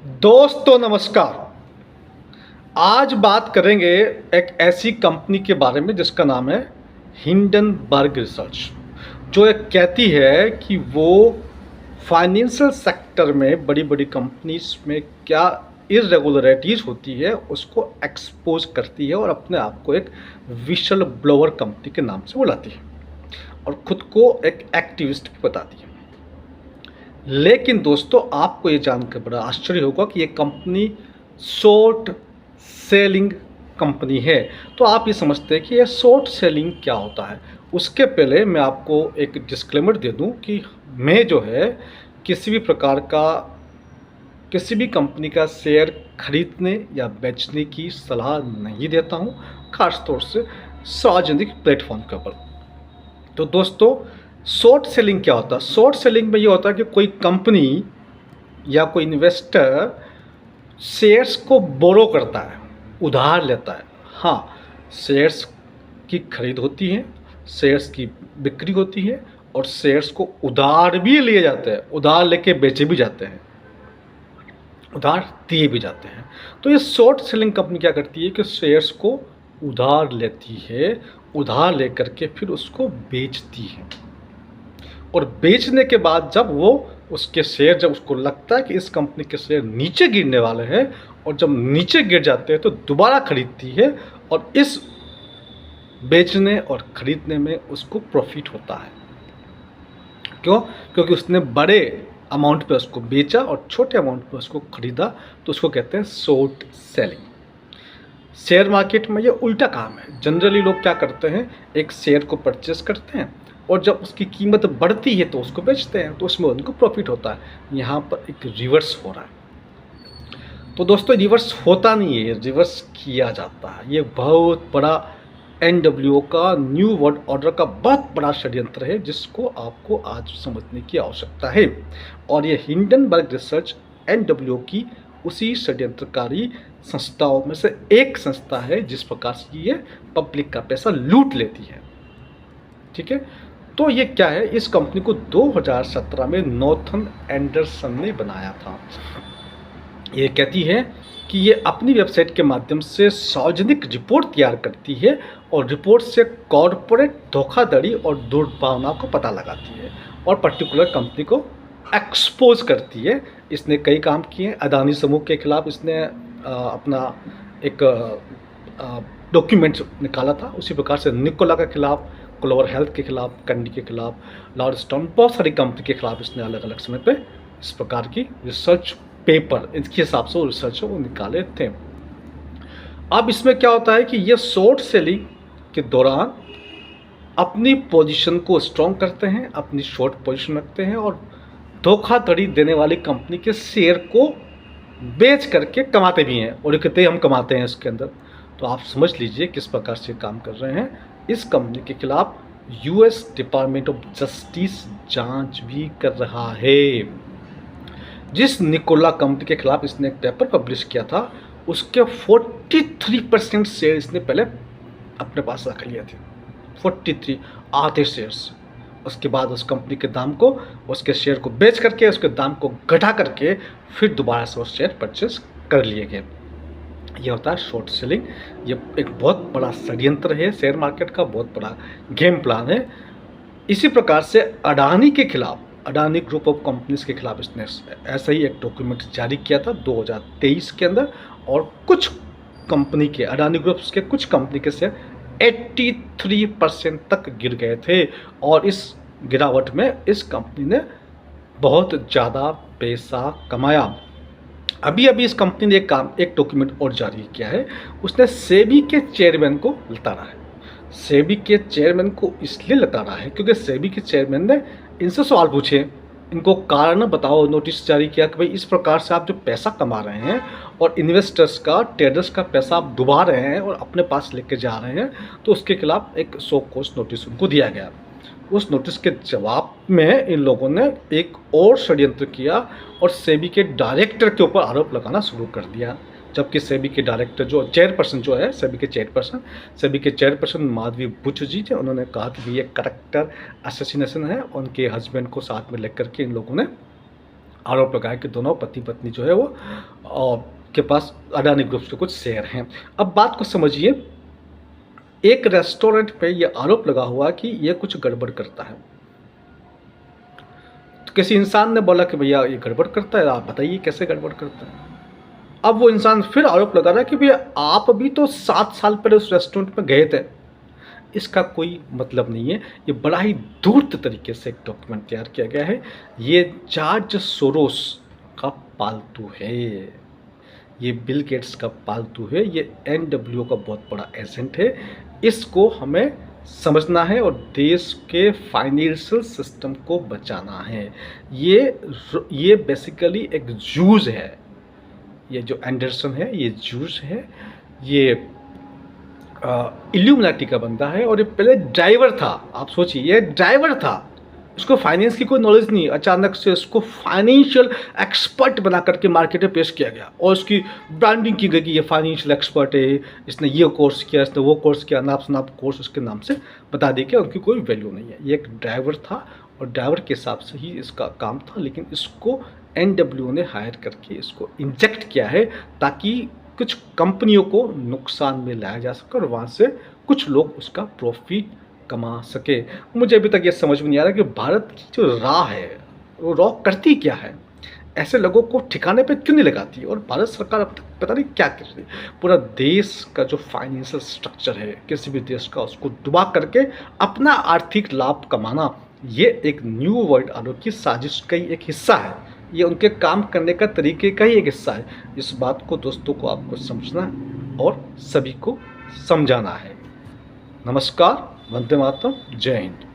दोस्तों नमस्कार। आज बात करेंगे एक ऐसी कंपनी के बारे में जिसका नाम है हिंडनबर्ग रिसर्च, जो एक कहती है कि वो फाइनेंशियल सेक्टर में बड़ी बड़ी कंपनीज में क्या इरेगुलरिटीज़ होती है उसको एक्सपोज करती है और अपने आप को एक विशल ब्लोअर कंपनी के नाम से बुलाती है और ख़ुद को एक एक्टिविस्ट भी बताती है। लेकिन दोस्तों, आपको ये जानकर बड़ा आश्चर्य होगा कि ये कंपनी शॉर्ट सेलिंग कंपनी है। तो आप ये समझते हैं कि ये शॉर्ट सेलिंग क्या होता है। उसके पहले मैं आपको एक डिस्क्लेमर दे दूं कि मैं जो है किसी भी प्रकार का किसी भी कंपनी का शेयर खरीदने या बेचने की सलाह नहीं देता हूं, खास तौर से सार्वजनिक प्लेटफॉर्म के ऊपर। तो दोस्तों, शॉर्ट सेलिंग क्या होता है? शॉर्ट सेलिंग में ये होता है कि कोई कंपनी या कोई इन्वेस्टर शेयर्स को बोरो करता है, उधार लेता है। हाँ, शेयर्स की खरीद होती है, शेयर्स की बिक्री होती है और शेयर्स को उधार भी लिए जाते हैं, उधार लेके बेचे भी जाते हैं, उधार दिए भी जाते हैं। तो ये शॉर्ट सेलिंग कंपनी क्या करती है कि शेयर्स को उधार लेती है, उधार लेकर के फिर उसको बेचती है और बेचने के बाद जब वो उसके शेयर, जब उसको लगता है कि इस कंपनी के शेयर नीचे गिरने वाले हैं और जब नीचे गिर जाते हैं तो दोबारा खरीदती है और इस बेचने और खरीदने में उसको प्रॉफिट होता है। क्यों? क्योंकि उसने बड़े अमाउंट पे उसको बेचा और छोटे अमाउंट पे उसको खरीदा, तो उसको कहते हैं शॉर्ट सेलिंग। शेयर मार्केट में ये उल्टा काम है। जनरली लोग क्या करते हैं, एक शेयर को परचेस करते हैं और जब उसकी कीमत बढ़ती है तो उसको बेचते हैं, तो उसमें उनको प्रॉफिट होता है। यहाँ पर एक रिवर्स हो रहा है। तो दोस्तों, रिवर्स होता नहीं है, रिवर्स किया जाता है। ये बहुत बड़ा NWO का न्यू वर्ल्ड ऑर्डर का बहुत बड़ा षड्यंत्र है, जिसको आपको आज समझने की आवश्यकता है। और ये हिंडनबर्ग रिसर्च NWO की उसी षड्यंत्रकारी संस्थाओं में से एक संस्था है जिस प्रकार से ये पब्लिक का पैसा लूट लेती है। ठीक है, तो ये क्या है, इस कंपनी को 2017 में नॉर्थन एंडरसन ने बनाया था। ये कहती है कि ये अपनी वेबसाइट के माध्यम से सार्वजनिक रिपोर्ट तैयार करती है और रिपोर्ट से कॉरपोरेट धोखाधड़ी और दुर्भावना को पता लगाती है और पर्टिकुलर कंपनी को एक्सपोज करती है। इसने कई काम किए। अदानी समूह के खिलाफ इसने अपना एक डॉक्यूमेंट निकाला था। उसी प्रकार से निकोला के खिलाफ, क्लोवर हेल्थ के खिलाफ, कैंडी के खिलाफ, लॉर्डस्टोन, बहुत सारी कंपनी के खिलाफ इसने अलग अलग समय पे इस प्रकार की रिसर्च पेपर, इसके हिसाब से वो रिसर्च वो निकाले थे। अब इसमें क्या होता है कि ये शॉर्ट सेलिंग के दौरान अपनी पोजीशन को स्ट्रॉन्ग करते हैं, अपनी शॉर्ट पोजीशन रखते हैं और धोखाधड़ी देने वाली कंपनी के शेयर को बेच करके कमाते भी हैं और कहते हैं हम कमाते हैं इसके अंदर। तो आप समझ लीजिए किस प्रकार से काम कर रहे हैं। इस कंपनी के खिलाफ US डिपार्टमेंट ऑफ जस्टिस जांच भी कर रहा है। जिस निकोला कंपनी के खिलाफ इसने एक पेपर पब्लिश किया था, उसके 43% शेयर इसने पहले अपने पास रख लिए थे। 43 आधे शेयर्स। उसके बाद उस कंपनी के दाम को, उसके शेयर को बेच करके, उसके दाम को घटा करके फिर दोबारा से वो शेयर परचेस कर लिए गए। ये होता है शॉर्ट सेलिंग। ये एक बहुत बड़ा षड्यंत्र है, शेयर मार्केट का बहुत बड़ा गेम प्लान है। इसी प्रकार से अडानी के खिलाफ, अडानी ग्रुप ऑफ कंपनीज के खिलाफ इसने ऐसा ही एक डॉक्यूमेंट जारी किया था 2023 के अंदर और कुछ कंपनी के, अडानी ग्रुप्स के कुछ कंपनी के शेयर 83% तक गिर गए थे और इस गिरावट में इस कंपनी ने बहुत ज़्यादा पैसा कमाया। अभी इस कंपनी ने एक डॉक्यूमेंट और जारी किया है। उसने सेबी के चेयरमैन को लताड़ा है। सेबी के चेयरमैन को इसलिए लताड़ा है क्योंकि सेबी के चेयरमैन ने इनसे सवाल पूछे, इनको कारण बताओ, नोटिस जारी किया कि भाई इस प्रकार से आप जो पैसा कमा रहे हैं और इन्वेस्टर्स का, ट्रेडर्स का पैसा आप डुबा रहे हैं और अपने पास लेके जा रहे हैं, तो उसके खिलाफ एक सो कॉज नोटिस उनको दिया गया। उस नोटिस के जवाब में इन लोगों ने एक और षड्यंत्र किया और सेबी के डायरेक्टर के ऊपर आरोप लगाना शुरू कर दिया। जबकि सेबी के डायरेक्टर जो चेयरपर्सन जो है, सेबी के चेयरपर्सन माधवी बुच जी थे, उन्होंने कहा कि ये करेक्टर असैसिनेशन है। उनके हस्बैंड को साथ में लेकर के इन लोगों ने आरोप लगाया कि दोनों पति पत्नी जो है वो के पास अडानी ग्रुप के कुछ शेयर हैं। अब बात को समझिए, एक रेस्टोरेंट पे ये आरोप लगा हुआ कि ये कुछ गड़बड़ करता है। तो किसी इंसान ने बोला कि भैया ये गड़बड़ करता है, आप बताइए कैसे गड़बड़ करता है। अब वो इंसान फिर आरोप लगा रहा है कि भैया आप भी तो 7 साल पहले उस रेस्टोरेंट में गए थे। इसका कोई मतलब नहीं है। ये बड़ा ही धूर्त तरीके से एक डॉक्यूमेंट तैयार किया गया है। ये जॉर्ज सोरोस का पालतू है, ये बिल गेट्स का पालतू है, ये NWO का बहुत बड़ा एजेंट है। इसको हमें समझना है और देश के फाइनेंशियल सिस्टम को बचाना है। ये बेसिकली एक जूस है। ये जो एंडरसन है ये जूस है, ये इल्यूमिनाटी का बंदा है और ये पहले ड्राइवर था। आप सोचिए, ये ड्राइवर था, इसको फाइनेंस की कोई नॉलेज नहीं, अचानक से इसको फाइनेंशियल एक्सपर्ट बना करके मार्केट में पेश किया गया और इसकी ब्रांडिंग की गई कि ये फाइनेंशियल एक्सपर्ट है, इसने ये कोर्स किया, इसने वो कोर्स किया, नाप शनाप कोर्स उसके नाम से बता दी कि उनकी कोई वैल्यू नहीं है। ये एक ड्राइवर था और ड्राइवर के हिसाब से ही इसका काम था, लेकिन इसको NWO ने हायर करके इसको इंजेक्ट किया है ताकि कुछ कंपनियों को नुकसान में लाया जा सके और वहाँ से कुछ लोग उसका प्रॉफिट कमा सके। मुझे अभी तक ये समझ में नहीं आ रहा कि भारत की जो राह है वो रॉ करती क्या है, ऐसे लोगों को ठिकाने पे क्यों नहीं लगाती, और भारत सरकार अब तक पता नहीं क्या कर रही है। पूरा देश का जो फाइनेंशियल स्ट्रक्चर है किसी भी देश का, उसको डुबा करके अपना आर्थिक लाभ कमाना, ये एक न्यू वर्ल्ड ऑर्डर की साजिश का ही एक हिस्सा है। ये उनके काम करने का तरीके का ही एक हिस्सा है। इस बात को दोस्तों को आपको समझना है और सभी को समझाना है। नमस्कार, वंदे मातरम, जय हिंद।